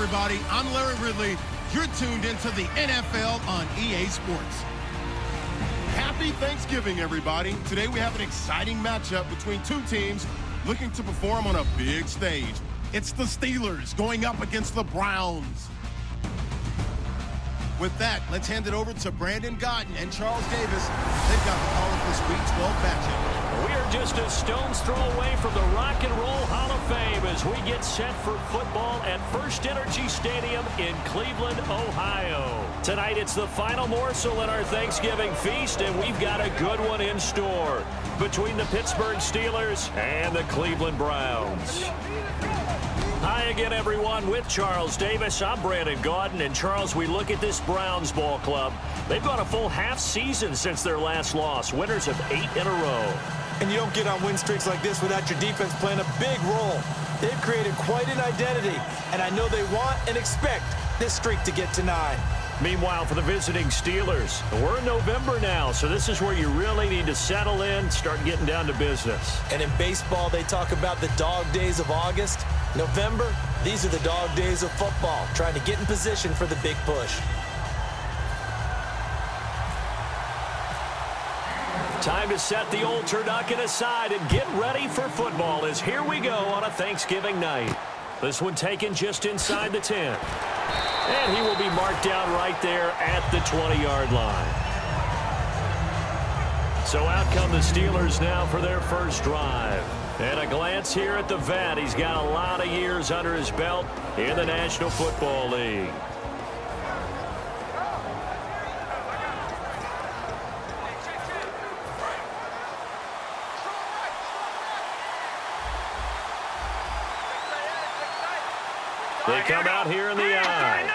everybody. I'm Larry Ridley. You're tuned into the NFL on EA Sports. Happy Thanksgiving, everybody. Today we have an exciting matchup between two teams looking to perform on a big stage. It's the Steelers going up against the Browns. With that, let's hand it over to Brandon Gaudin and Charles Davis. They've got the call of this Week 12 matchup. We are just a stone's throw away from the Rock and Roll Hall of Fame as we get set for football at First Energy Stadium in Cleveland, Ohio. Tonight, it's the final morsel in our Thanksgiving feast, and we've got a good one in store between the Pittsburgh Steelers and the Cleveland Browns. Hi again, everyone. With Charles Davis, I'm Brandon Gaudin. And Charles, we look at this Browns ball club. They've gone a full half season since their last loss. Winners of 8 in a row. And you don't get on win streaks like this without your defense playing a big role. They've created quite an identity, and I know they want and expect this streak to get to 9. Meanwhile, for the visiting Steelers, we're in November now, so this is where you really need to settle in, start getting down to business. And in baseball, they talk about the dog days of August. November, these are the dog days of football, trying to get in position for the big push. Time to set the old turducken aside and get ready for football as here we go on a Thanksgiving night. This one taken just inside the 10. And he will be marked down right there at the 20-yard line. So out come the Steelers now for their first drive. And a glance here at the vet. He's got a lot of years under his belt in the National Football League. They come out here in the eye.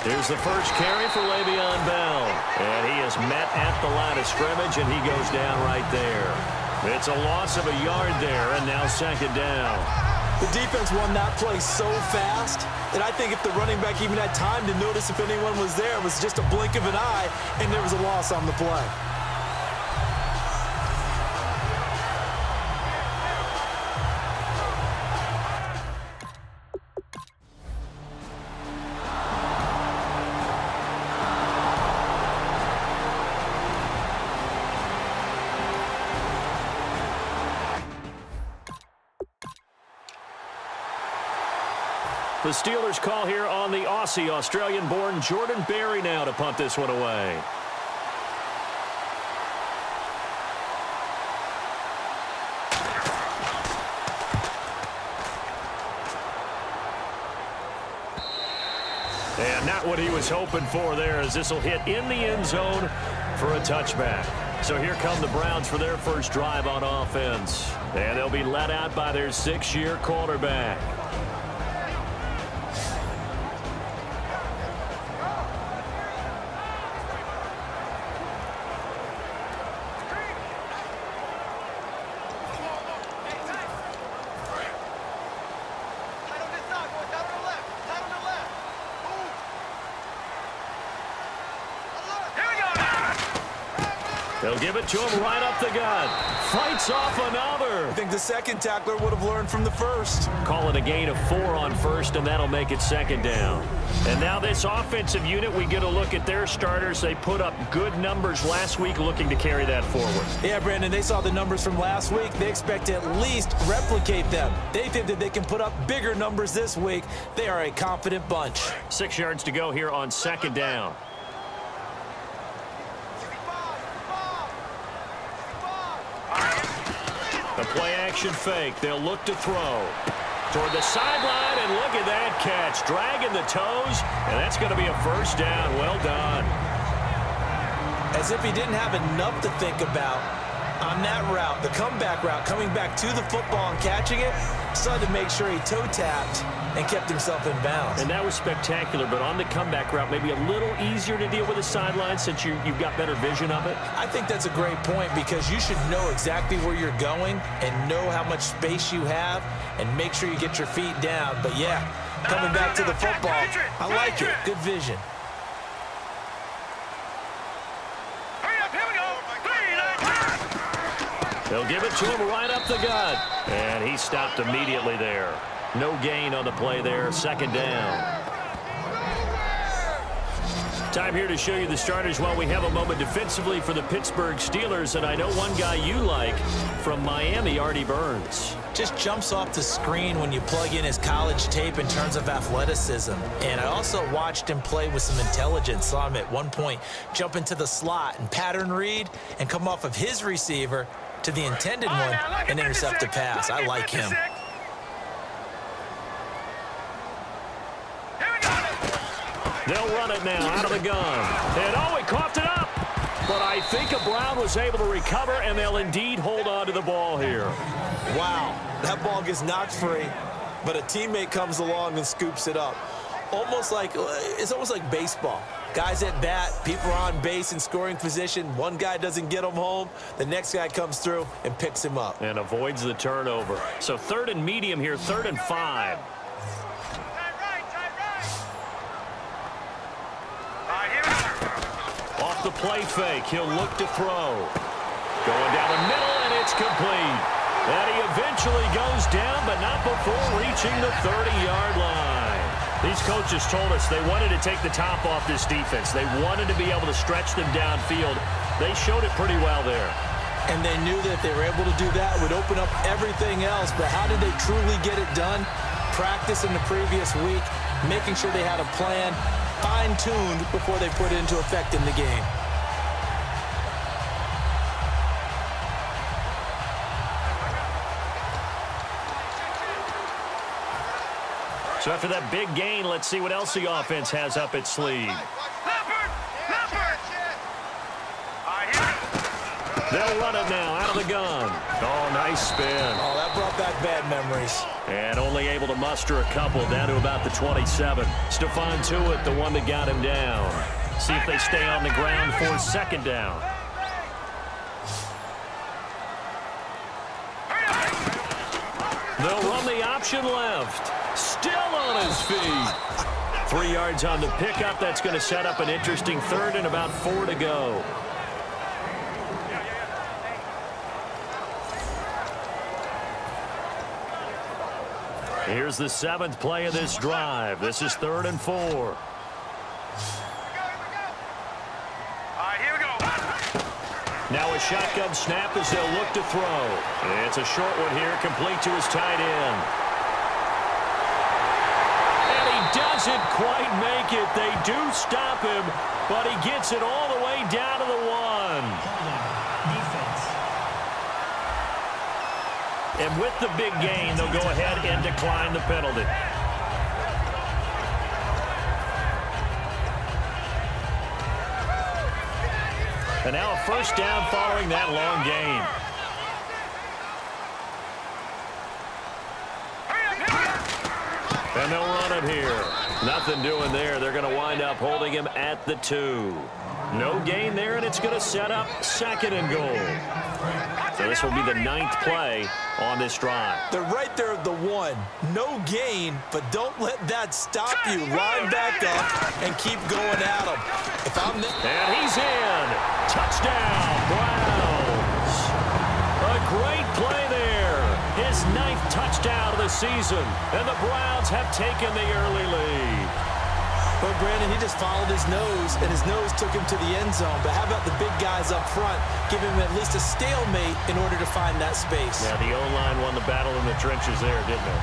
Here's the first carry for Le'Veon Bell. And he is met at the line of scrimmage, and he goes down right there. It's a loss of a yard there, and now second down. The defense won that play so fast that I think if the running back even had time to notice if anyone was there, it was just a blink of an eye, and there was a loss on the play. The Steelers call here on the Aussie, Australian-born Jordan Berry now to punt this one away. And not what he was hoping for there, as this will hit in the end zone for a touchback. So here come the Browns for their first drive on offense. And they'll be let out by their 6-year quarterback. They'll give it to him right up the gut. Fights off another. I think the second tackler would have learned from the first. Call it a gain of 4 on first, and that'll make it second down. And now this offensive unit, we get a look at their starters. They put up good numbers last week, looking to carry that forward. Yeah, Brandon, they saw the numbers from last week. They expect to at least replicate them. They think that they can put up bigger numbers this week. They are a confident bunch. 6 yards to go here on second down. The play-action fake. They'll look to throw. Toward the sideline, and look at that catch. Dragging the toes, and that's going to be a first down. Well done. As if he didn't have enough to think about on that route, the comeback route, coming back to the football and catching it, decided to make sure he toe-tapped and kept himself in bounds. And that was spectacular, but on the comeback route, maybe a little easier to deal with the sideline since you've got better vision of it? I think that's a great point because you should know exactly where you're going and know how much space you have and make sure you get your feet down. But, yeah, coming back to the football, I like it. Good vision. They'll give it to him right up the gut. And he stopped immediately there. No gain on the play there. Second down. Time here to show you the starters while we have a moment defensively for the Pittsburgh Steelers. And I know one guy you like from Miami, Artie Burns. Just jumps off the screen when you plug in his college tape in terms of athleticism. And I also watched him play with some intelligence. Saw him at one point jump into the slot and pattern read and come off of his receiver to the intended one and intercept the pass. I like him. They'll run it now out of the gun. And oh, he coughed it up. But I think Brown was able to recover, and they'll indeed hold on to the ball here. Wow, that ball gets knocked free, but a teammate comes along and scoops it up. It's almost like baseball. Guys at bat, people are on base in scoring position. One guy doesn't get him home. The next guy comes through and picks him up. And avoids the turnover. So third and medium here, 3rd and 5. Off the play fake, he'll look to throw. Going down the middle, and it's complete. And he eventually goes down, but not before reaching the 30-yard line. These coaches told us they wanted to take the top off this defense. They wanted to be able to stretch them downfield. They showed it pretty well there. And they knew that if they were able to do that, it would open up everything else. But how did they truly get it done? Practice in the previous week, making sure they had a plan, fine-tuned before they put it into effect in the game. So after that big gain, let's see what else the offense has up its sleeve. They'll run it now out of the gun. Oh, nice spin. Oh, that brought back bad memories. And only able to muster a couple down to about the 27. Stephon Tuitt, the one that got him down. See if they stay on the ground for second down. They'll run the option left. Still on his feet. 3 yards on the pickup. That's going to set up an interesting third and about 4 to go. Here's the 7th play of this drive. This is 3rd and 4. Now a shotgun snap as they'll look to throw. It's a short one here, complete to his tight end. And he doesn't quite make it. They do stop him, but he gets it all the way down to the 1. And with the big gain, they'll go ahead and decline the penalty. And now a first down following that long gain. And they'll run it here. Nothing doing there. They're going to wind up holding him at the 2. No gain there, and it's going to set up 2nd and goal. So this will be the 9th play on this drive. They're right there at the 1. No gain, but don't let that stop you. Line back up and keep going at them. And he's in. Touchdown, Browns. A great play there. His 9th touchdown of the season. And the Browns have taken the early lead. But Brandon, he just followed his nose, and his nose took him to the end zone. But how about the big guys up front? Give him at least a stalemate in order to find that space. Yeah, the O-line won the battle in the trenches there, didn't it?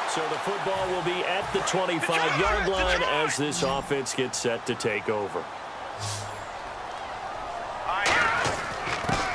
So the football will be at the 25-yard line as this offense gets set to take over.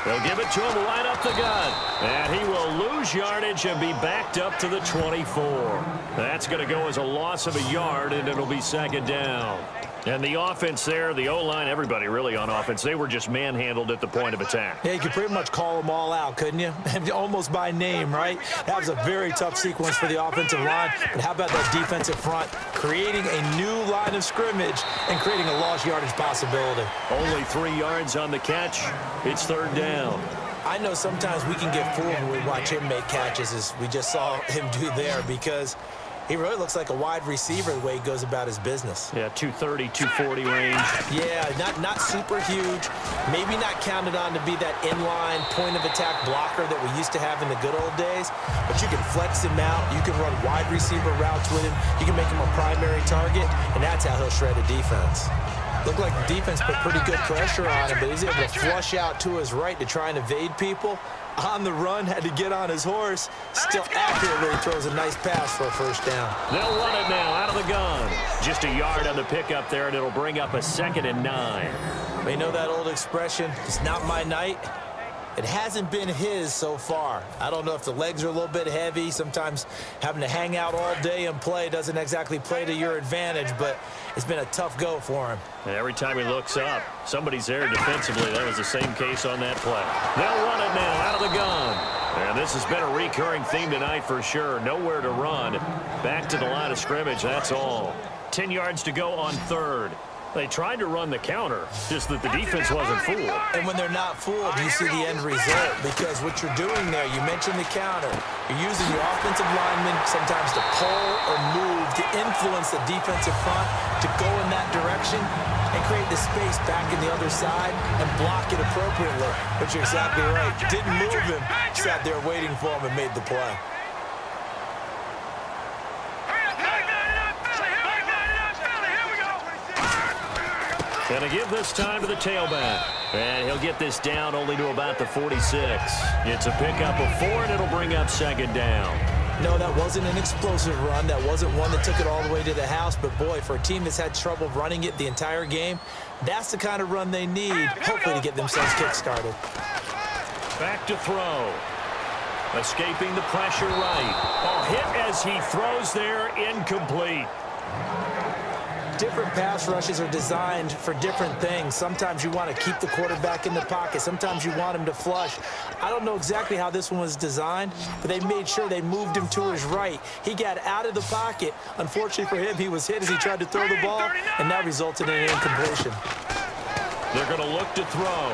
They'll give it to him right up the gut. And he will lose yardage and be backed up to the 24. That's going to go as a loss of a yard, and it'll be second down. And the offense there, the O-line, everybody really on offense, they were just manhandled at the point of attack. Yeah, you could pretty much call them all out, couldn't you? Almost by name, right? That was a very tough sequence for the offensive line. But how about that defensive front creating a new line of scrimmage and creating a lost yardage possibility? Only 3 yards on the catch. It's third down. I know sometimes we can get fooled when we watch him make catches, as we just saw him do there, because he really looks like a wide receiver the way he goes about his business. Yeah, 230, 240 range. Yeah, not super huge. Maybe not counted on to be that inline point-of-attack blocker that we used to have in the good old days. But you can flex him out. You can run wide receiver routes with him. You can make him a primary target, and that's how he'll shred a defense. Looked like the defense put pretty good pressure on him, but he's able to flush out to his right to try and evade people. On the run, had to get on his horse. Still accurately throws a nice pass for a first down. They'll run it now out of the gun. Just a yard on the pickup there, and it'll bring up a 2nd and 9. You know that old expression, it's not my night? It hasn't been his so far. I don't know if the legs are a little bit heavy. Sometimes having to hang out all day and play doesn't exactly play to your advantage, but it's been a tough go for him. And every time he looks up, somebody's there defensively. That was the same case on that play. They'll run it now out of the gun. And this has been a recurring theme tonight for sure. Nowhere to run. Back to the line of scrimmage, that's all. 10 yards to go on third. They tried to run the counter, just that the defense wasn't fooled. And when they're not fooled, you see the end result, because what you're doing there, you mentioned the counter. You're using your offensive linemen sometimes to pull or move to influence the defensive front to go in that direction and create the space back in the other side and block it appropriately. But you're exactly right. Didn't move him, sat there waiting for him and made the play. Gonna give this time to the tailback. And he'll get this down only to about the 46. It's a pickup of 4, and it'll bring up second down. No, that wasn't an explosive run. That wasn't one that took it all the way to the house. But, boy, for a team that's had trouble running it the entire game, that's the kind of run they need, hopefully, to get themselves kick-started. Back to throw. Escaping the pressure right. Oh, hit as he throws there, incomplete. Different pass rushes are designed for different things. Sometimes you want to keep the quarterback in the pocket. Sometimes you want him to flush. I don't know exactly how this one was designed, but they made sure they moved him to his right. He got out of the pocket. Unfortunately for him, he was hit as he tried to throw the ball, and that resulted in an incompletion. They're going to look to throw.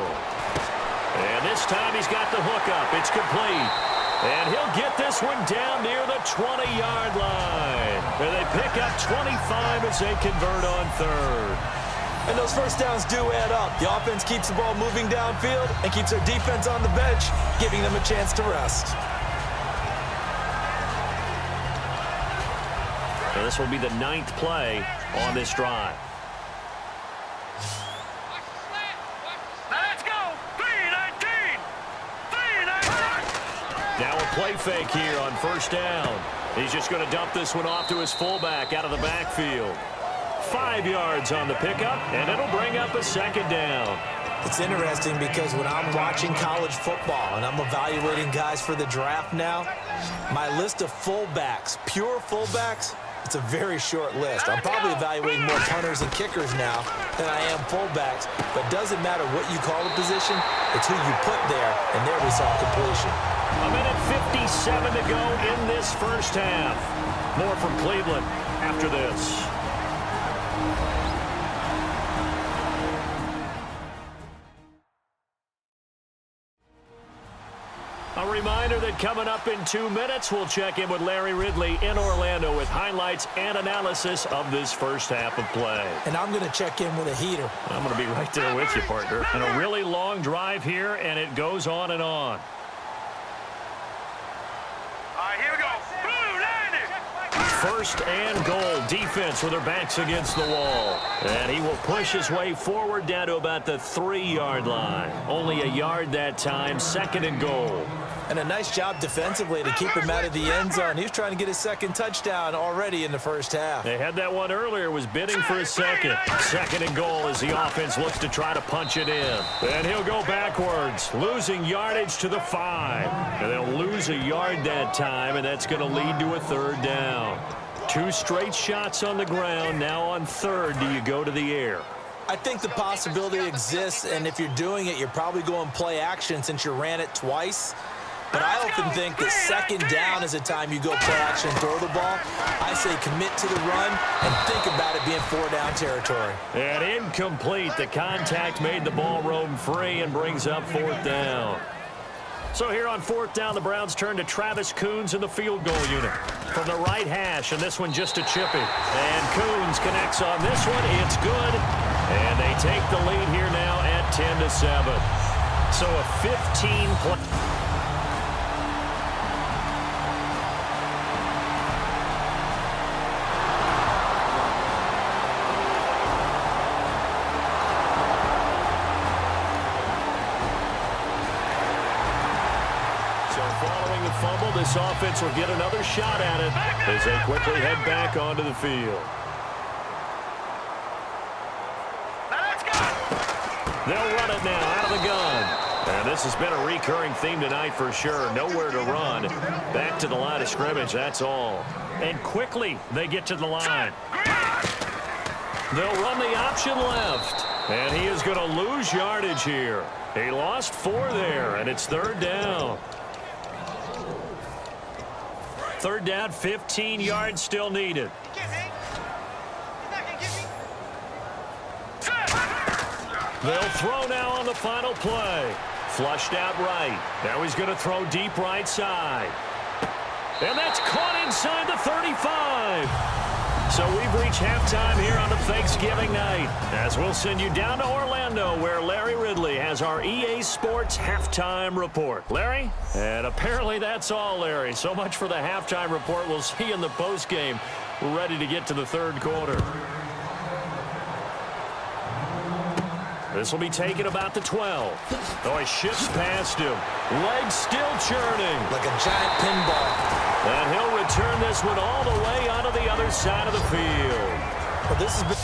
And this time he's got the hook up. It's complete. And he'll get this one down near the 20-yard line. And they pick up 25 as they convert on third. And those first downs do add up. The offense keeps the ball moving downfield and keeps their defense on the bench, giving them a chance to rest. So this will be the 9th play on this drive. Now a play fake here on first down. He's just going to dump this one off to his fullback out of the backfield. 5 yards on the pickup, and it'll bring up a second down. It's interesting because when I'm watching college football and I'm evaluating guys for the draft now, my list of fullbacks, pure fullbacks, it's a very short list. I'm probably evaluating more punters and kickers now than I am fullbacks, but it doesn't matter what you call the position, it's who you put there, and there we saw completion. A minute 57 to go in this first half. More from Cleveland after this. A reminder that coming up in 2 minutes, we'll check in with Larry Ridley in Orlando with highlights and analysis of this first half of play. And I'm going to check in with a heater. I'm going to be right there with you, partner. And a really long drive here, and it goes on and on. Here we go. Blue, landing. First and goal. Defense with their backs against the wall. And he will push his way forward down to about the 3-yard line. Only a yard that time. Second and goal. And a nice job defensively to keep him out of the end zone. He was trying to get his second touchdown already in the first half. They had that one earlier, was bidding for his second. Second and goal as the offense looks to try to punch it in. And he'll go backwards, losing yardage to the 5. And they'll lose a yard that time, and that's going to lead to a third down. 2 straight shots on the ground. Now on third, do you go to the air? I think the possibility exists, and if you're doing it, you're probably going play action since you ran it twice. But I often think that second down is a time you go play action and throw the ball. I say commit to the run and think about it being 4-down territory. And incomplete. The contact made the ball roam free and brings up 4th down. So here on 4th down, the Browns turn to Travis Coons in the field goal unit. From the right hash, and this one just a chippy. And Coons connects on this one. It's good. And they take the lead here now at 10-7. So a 15-play. This offense will get another shot at it as they quickly head back onto the field. They'll run it now out of the gun. And this has been a recurring theme tonight for sure. Nowhere to run. Back to the line of scrimmage, that's all. And quickly they get to the line. They'll run the option left. And he is going to lose yardage here. He lost 4 there, and it's 3rd down. 3rd down, 15 yards still needed. They'll throw now on the final play. Flushed out right. Now he's going to throw deep right side. And that's caught inside the 35. So we've reached halftime here on a Thanksgiving night, as we'll send you down to Orlando, where Larry Ridley has our EA Sports halftime report. Larry? And apparently that's all, Larry. So much for the halftime report. We'll see you in the postgame. We're ready to get to the 3rd quarter. This will be taken about the 12. Oh, he shifts past him. Legs still churning. Like a giant pinball. And he'll return this one all the way onto the other side of the field. Well, this has been...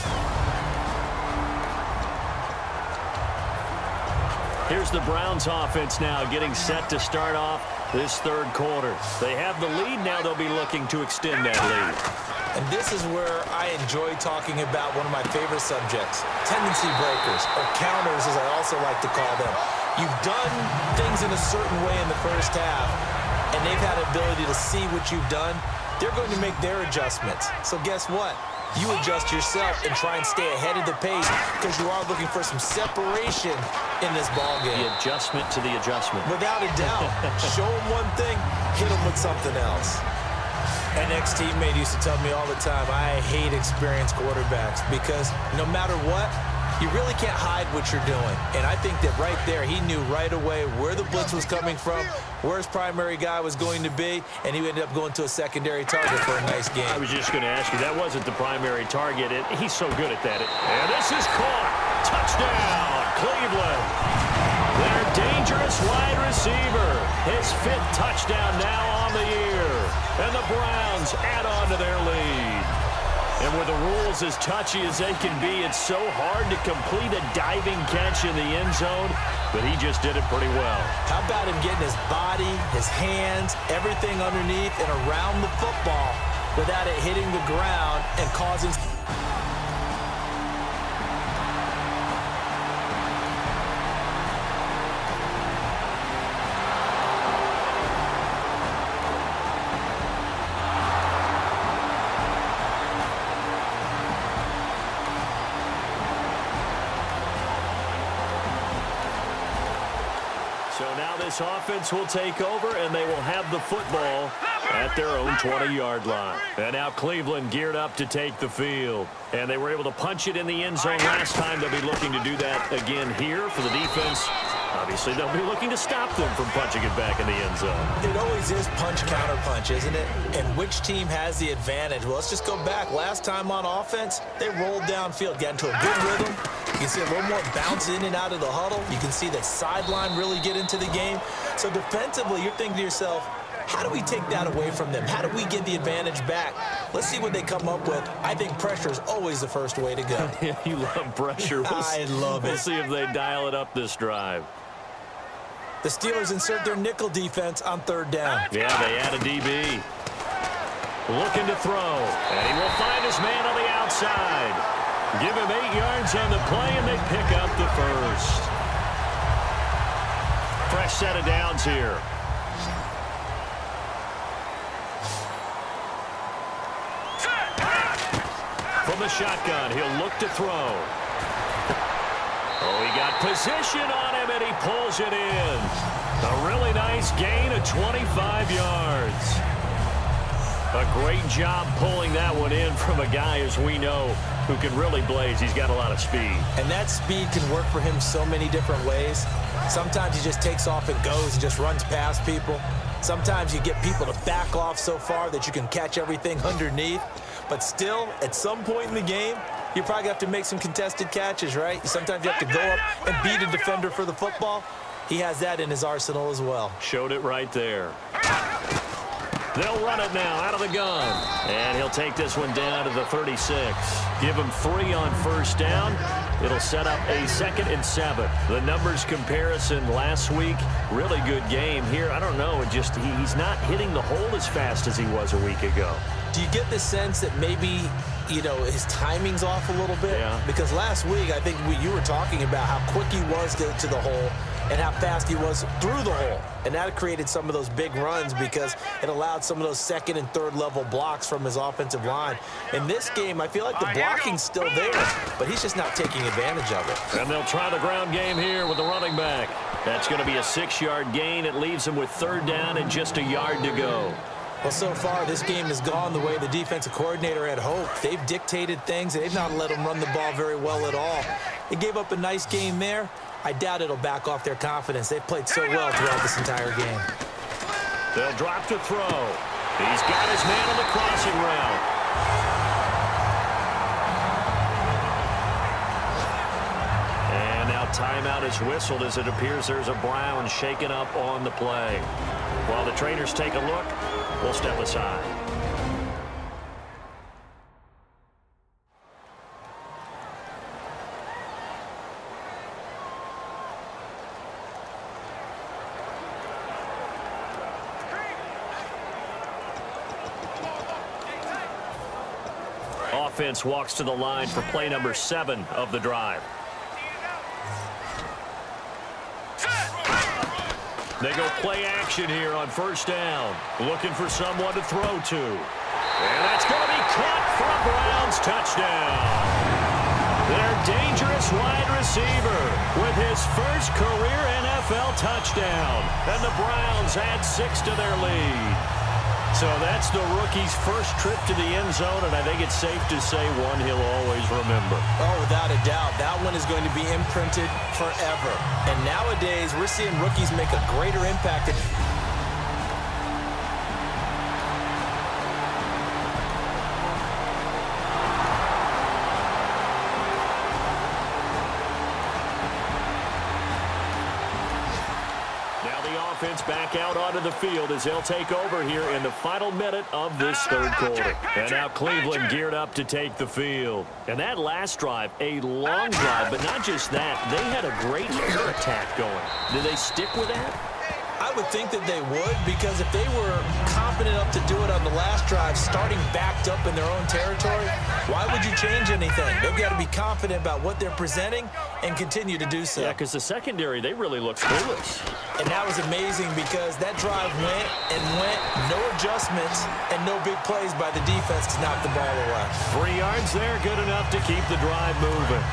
Here's the Browns offense now getting set to start off this 3rd quarter. They have the lead. Now they'll be looking to extend that lead. And this is where I enjoy talking about one of my favorite subjects, tendency breakers, or counters as I also like to call them. You've done things in a certain way in the first half, and they've had the ability to see what you've done. They're going to make their adjustments. So guess what? You adjust yourself and try and stay ahead of the pace because you are looking for some separation in this ball game. The adjustment to the adjustment. Without a doubt. Show them one thing, hit them with something else. An ex-teammate used to tell me all the time, I hate experienced quarterbacks because no matter what, you really can't hide what you're doing. And I think that right there, he knew right away where the blitz was coming from, where his primary guy was going to be, and he ended up going to a secondary target for a nice game. I was just going to ask you, that wasn't the primary target. He's so good at that. And this is caught. Touchdown, Cleveland. Their dangerous wide receiver. His 5th touchdown now on the year. And the Browns add on to their lead. And with the rules as touchy as they can be, it's so hard to complete a diving catch in the end zone, but he just did it pretty well. How about him getting his body, his hands, everything underneath and around the football without it hitting the ground and causing... So now this offense will take over, and they will have the football at their own 20-yard line. And now Cleveland geared up to take the field. And they were able to punch it in the end zone last time. They'll be looking to do that again here for the defense. Obviously, they'll be looking to stop them from punching it back in the end zone. It always is punch, counter punch, isn't it? And which team has the advantage? Well, let's just go back. Last time on offense, they rolled downfield, got into a good rhythm, You can see a little more bounce in and out of the huddle. You can see the sideline really get into the game. So defensively, you're thinking to yourself, how do we take that away from them? How do we get the advantage back? Let's see what they come up with. I think pressure is always the first way to go. Yeah, you love pressure. I love it. We'll see if they dial it up this drive. The Steelers insert their nickel defense on 3rd down. Yeah, they add a DB. Looking to throw. And he will find his man on the outside. Give him 8 yards on the play, and they pick up the first. Fresh set of downs here. From the shotgun, he'll look to throw. Oh, he got position on him, and he pulls it in. A really nice gain of 25 yards. A great job pulling that one in from a guy, as we know, who can really blaze. He's got a lot of speed. And that speed can work for him so many different ways. Sometimes he just takes off and goes and just runs past people. Sometimes you get people to back off so far that you can catch everything underneath. But still, at some point in the game, you probably have to make some contested catches, right? Sometimes you have to go up and beat a defender for the football. He has that in his arsenal as well. Showed it right there. They'll run it now out of the gun. And he'll take this one down to the 36. Give him 3 on 1st down. It'll set up a 2nd and 7. The numbers comparison last week, really good game here. I don't know, he's not hitting the hole as fast as he was a week ago. Do you get the sense that maybe, his timing's off a little bit? Yeah. Because last week, I think you were talking about how quick he was to the hole and how fast he was through the hole. And that created some of those big runs because it allowed some of those 2nd and 3rd level blocks from his offensive line. In this game, I feel like the blocking's still there, but he's just not taking advantage of it. And they'll try the ground game here with the running back. That's going to be a 6-yard gain. It leaves him with 3rd down and just a yard to go. Well, so far, this game has gone the way the defensive coordinator had hoped. They've dictated things, and they've not let him run the ball very well at all. They gave up a nice game there. I doubt it'll back off their confidence. They've played so well throughout this entire game. They'll drop to throw. He's got his man on the crossing route. And now timeout is whistled as it appears there's a Brown shaken up on the play. While the trainers take a look, we'll step aside. Offense walks to the line for play number 7 of the drive. They go play action here on 1st down. Looking for someone to throw to. And that's going to be caught for a Browns touchdown. Their dangerous wide receiver with his first career NFL touchdown. And the Browns add 6 to their lead. So that's the rookie's first trip to the end zone, and I think it's safe to say one he'll always remember. Oh, without a doubt. That one is going to be imprinted forever. And nowadays, we're seeing rookies make a greater impact. Offense back out onto the field as they'll take over here in the final minute of this 3rd quarter. And now Cleveland geared up to take the field. And that last drive, a long drive, but not just that. They had a great air attack going. Did they stick with that? I would think that they would, because if they were confident enough to do it on the last drive, starting backed up in their own territory, why would you change anything? They've got to be confident about what they're presenting and continue to do so. Yeah, because the secondary, they really looked clueless. And that was amazing because that drive went and went, no adjustments, and no big plays by the defense to knock the ball away. 3 yards there, good enough to keep the drive moving.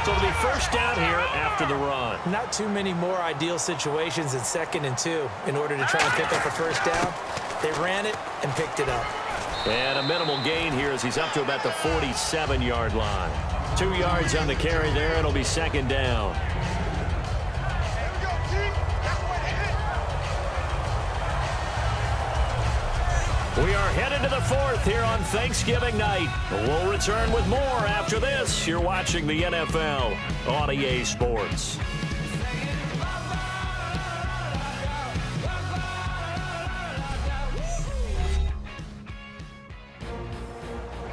So it'll be 1st down here after the run. Not too many more ideal situations in 2nd and 2 in order to try and pick up a 1st down. They ran it and picked it up. And a minimal gain here as he's up to about the 47-yard line. 2 yards on the carry there. It'll be 2nd down. We are headed to the fourth here on Thanksgiving night. We'll return with more after this. You're watching the NFL on EA Sports.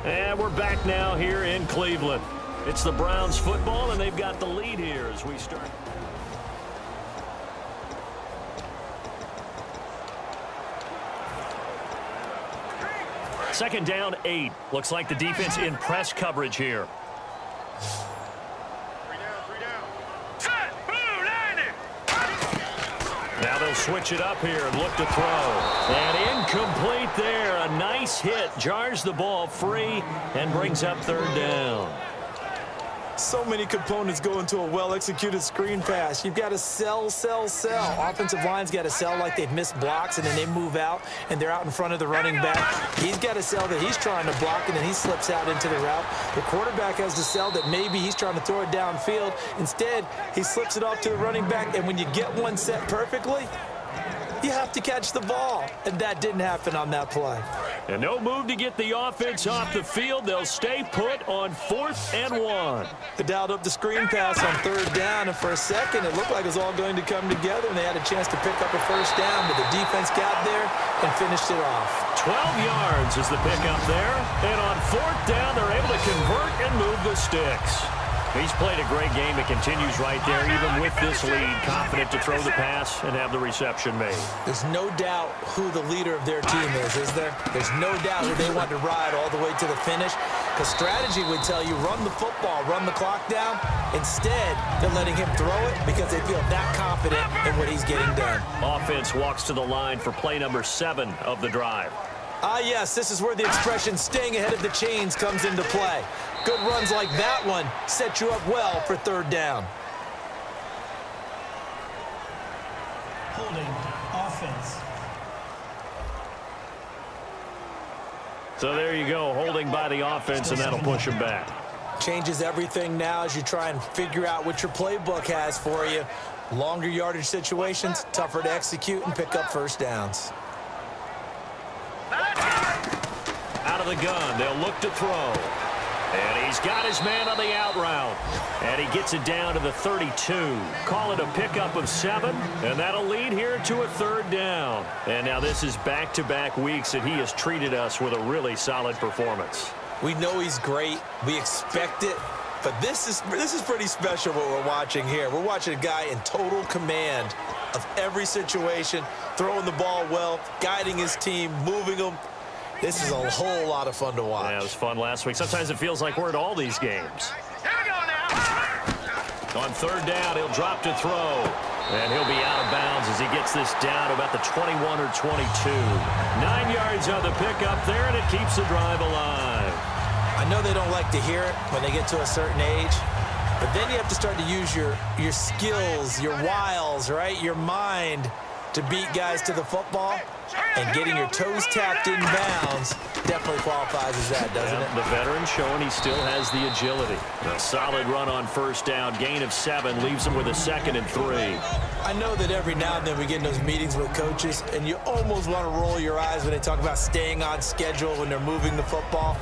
And we're back now here in Cleveland. It's the Browns football, and they've got the lead here as we start. Second down, 8. Looks like the defense in press coverage here. Three down. Set, blue, landing. Now they'll switch it up here and look to throw. And incomplete there. A nice hit. Jars the ball free and brings up third down. So many components go into a well-executed screen pass. You've got to sell. Offensive line's got to sell like they've missed blocks, and then they move out, and they're out in front of the running back. He's got to sell that he's trying to block, and then he slips out into the route. The quarterback has to sell that maybe he's trying to throw it downfield. Instead, he slips it off to the running back, and when you get one set perfectly, you have to catch the ball, and that didn't happen on that play. And no move to get the offense off the field. They'll stay put on 4th and 1. They dialed up the screen pass on third down, and for a second, it looked like it was all going to come together, and they had a chance to pick up a first down, but the defense got there and finished it off. 12 yards is the pickup there, and on 4th down, they're able to convert and move the sticks. He's played a great game. It continues right there, even with this lead, confident to throw the pass and have the reception made. There's no doubt who the leader of their team is there? There's no doubt who they want to ride all the way to the finish, because strategy would tell you run the football, run the clock down. Instead, they're letting him throw it because they feel that confident in what he's getting done. Offense walks to the line for play number 7 of the drive. Ah, yes, this is where the expression staying ahead of the chains comes into play. Good runs like that one set you up well for third down. Holding offense. So there you go, holding by the offense, and that'll push him back. Changes everything now as you try and figure out what your playbook has for you. Longer yardage situations, tougher to execute and pick up first downs. Out of the gun, they'll look to throw. And he's got his man on the out route. And he gets it down to the 32. Call it a pickup of 7, and that'll lead here to a third down. And now this is back-to-back weeks, and he has treated us with a really solid performance. We know he's great. We expect it. But this is pretty special what we're watching here. We're watching a guy in total command of every situation, throwing the ball well, guiding his team, moving them. This is a whole lot of fun to watch. Yeah, it was fun last week. Sometimes it feels like we're at all these games. Here we go now. On third down, he'll drop to throw. And he'll be out of bounds as he gets this down to about the 21 or 22. 9 yards on the pickup there, and it keeps the drive alive. I know they don't like to hear it when they get to a certain age, but then you have to start to use your skills, your wiles, right? Your mind to beat guys to the football. And getting your toes tapped in bounds definitely qualifies as that, doesn't it? The veteran showing he still has the agility. A solid run on first down. Gain of 7 leaves him with a 2nd and 3. I know that every now and then we get in those meetings with coaches, and you almost want to roll your eyes when they talk about staying on schedule when they're moving the football.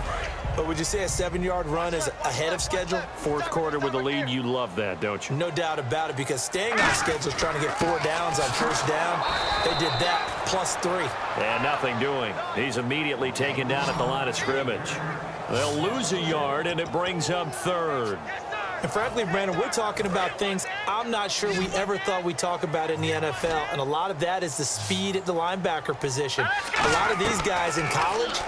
But would you say a 7-yard run is ahead of schedule? Fourth quarter with the lead, you love that, don't you? No doubt about it, because staying on schedule is trying to get 4 downs on first down. They did that plus 3. And nothing doing. He's immediately taken down at the line of scrimmage. They'll lose a yard, and it brings up third. And frankly, Brandon, we're talking about things I'm not sure we ever thought we'd talk about in the NFL, and a lot of that is the speed at the linebacker position. A lot of these guys in college,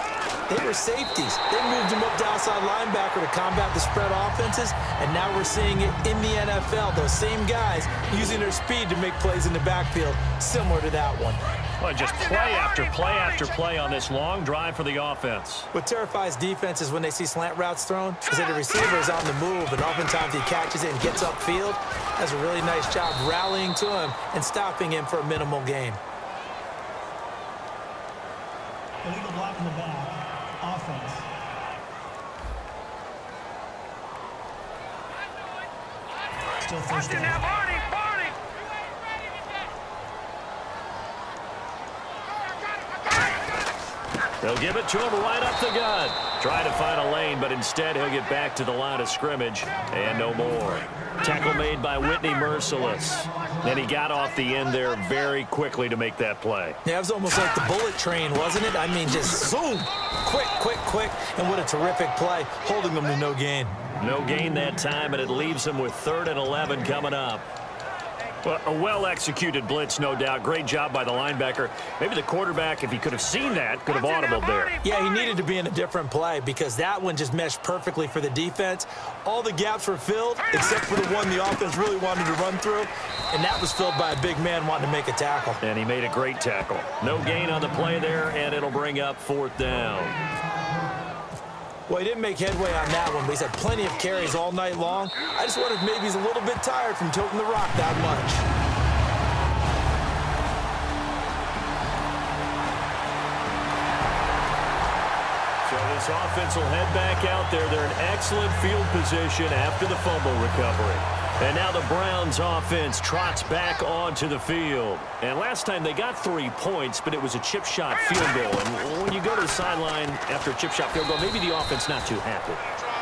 they were safeties. They moved them up to outside linebacker to combat the spread offenses, and now we're seeing it in the NFL. Those same guys using their speed to make plays in the backfield, similar to that one. Well, just play after play after play on this long drive for the offense. What terrifies defenses when they see slant routes thrown is that the receiver is on the move, and oftentimes he catches it and gets upfield. Does a really nice job rallying to him and stopping him for a minimal gain. Illegal block in the back. Offense. Still first down. Now, Barney. They'll give it to him right up the gut. Try to find a lane, but instead he'll get back to the line of scrimmage and no more. Tackle made by Whitney Merciless. And he got off the end there very quickly to make that play. Yeah, it was almost like the bullet train, wasn't it? I mean, just zoom. Quick, quick, quick. And what a terrific play, holding them to no gain. No gain that time, and it leaves him with 3rd and 11 coming up. Well, a well-executed blitz, no doubt. Great job by the linebacker. Maybe the quarterback, if he could have seen that, could have audibled there. Yeah, he needed to be in a different play because that one just meshed perfectly for the defense. All the gaps were filled except for the one the offense really wanted to run through, and that was filled by a big man wanting to make a tackle. And he made a great tackle. No gain on the play there, and it'll bring up 4th down. Well, he didn't make headway on that one, but he's had plenty of carries all night long. I just wondered if maybe he's a little bit tired from toting the rock that much. So this offense will head back out there. They're in excellent field position after the fumble recovery. And now the Browns offense trots back onto the field. And last time they got 3 points, but it was a chip shot field goal. And when you go to the sideline after a chip shot field goal, maybe the offense not too happy.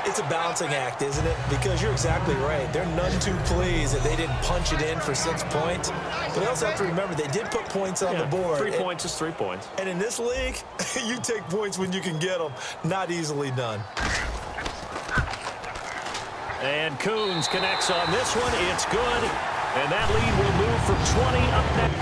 It's a balancing act, isn't it? Because you're exactly right. They're none too pleased that they didn't punch it in for 6 points. But they also have to remember they did put points on the board. 3 points is 3 points. And in this league, you take points when you can get them. Not easily done. And Coons connects on this one. It's good. And that lead will move from 20 up next.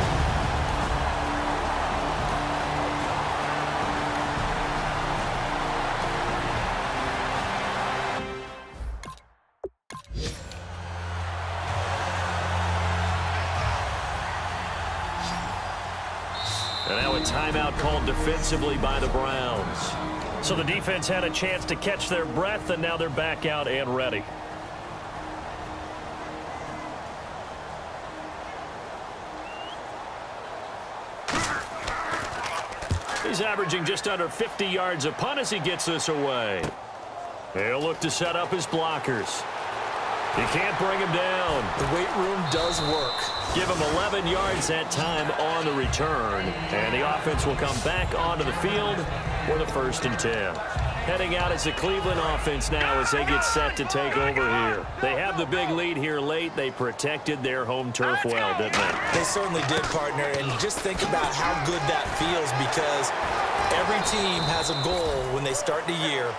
And now a timeout called defensively by the Browns. So the defense had a chance to catch their breath, and now they're back out and ready. He's averaging just under 50 yards a punt as he gets this away. He'll look to set up his blockers. He can't bring him down. The weight room does work. Give him 11 yards that time on the return. And the offense will come back onto the field for the 1st and 10. Heading out is the Cleveland offense now as they get set to take over here. They have the big lead here late. They protected their home turf well, didn't they? They certainly did, partner. And just think about how good that feels because every team has a goal when they start the year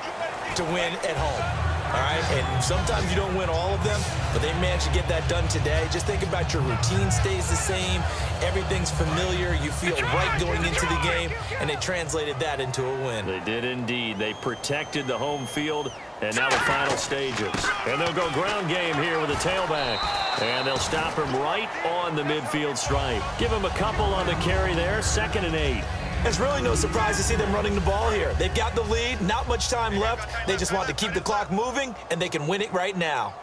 to win at home. All right, and sometimes you don't win all of them, but they managed to get that done today. Just think about your routine stays the same. Everything's familiar. You feel right going into the game, and they translated that into a win. They did indeed. They protected the home field, and now the final stages. And they'll go ground game here with a tailback. And they'll stop him right on the midfield stripe. Give him a couple on the carry there, 2nd and 8. It's really no surprise to see them running the ball here. They've got the lead, not much time left. They just want to keep the clock moving, and they can win it right now.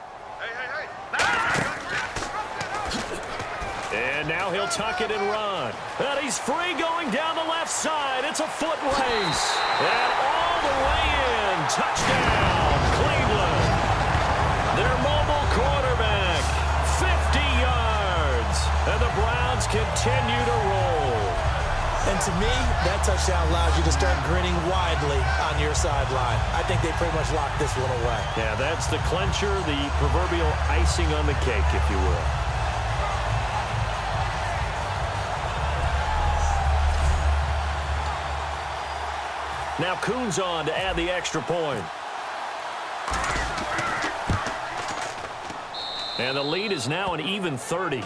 And now he'll tuck it and run. And he's free going down the left side. It's a foot race. And all the way in. Touchdown, Cleveland. Their mobile quarterback, 50 yards. And the Browns continue to roll. And to me, that touchdown allows you to start grinning widely on your sideline. I think they pretty much locked this one away. Yeah, that's the clincher, the proverbial icing on the cake, if you will. Now Coons on to add the extra point. And the lead is now an even 30.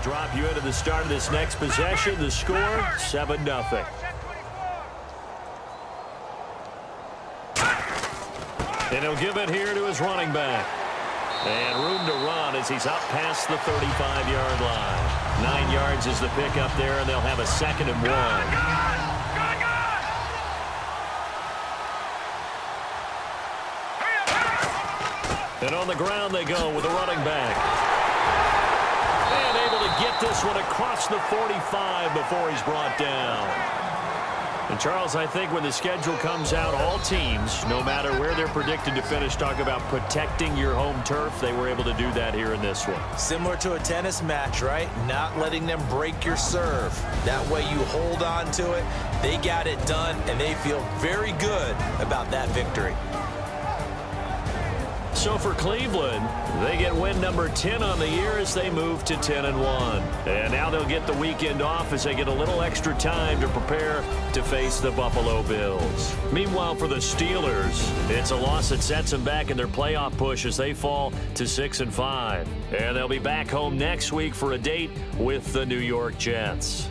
Drop you into the start of this next possession. The score, 7-0. And he'll give it here to his running back. And room to run as he's up past the 35-yard line. 9 yards is the pickup there, and they'll have a 2nd and 1. And on the ground they go with a running back. And able to get this one across the 45 before he's brought down. And, Charles, I think when the schedule comes out, all teams, no matter where they're predicted to finish, talk about protecting your home turf. They were able to do that here in this one. Similar to a tennis match, right? Not letting them break your serve. That way you hold on to it. They got it done, and they feel very good about that victory. So for Cleveland, they get win number 10 on the year as they move to 10-1. And now they'll get the weekend off as they get a little extra time to prepare to face the Buffalo Bills. Meanwhile, for the Steelers, it's a loss that sets them back in their playoff push as they fall to 6-5. And they'll be back home next week for a date with the New York Jets.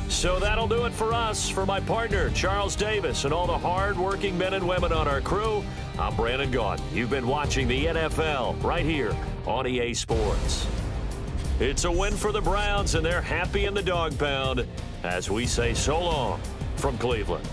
So that'll do it for us. For my partner, Charles Davis, and all the hard-working men and women on our crew, I'm Brandon Gaudin. You've been watching the NFL right here on EA Sports. It's a win for the Browns, and they're happy in the dog pound as we say so long from Cleveland.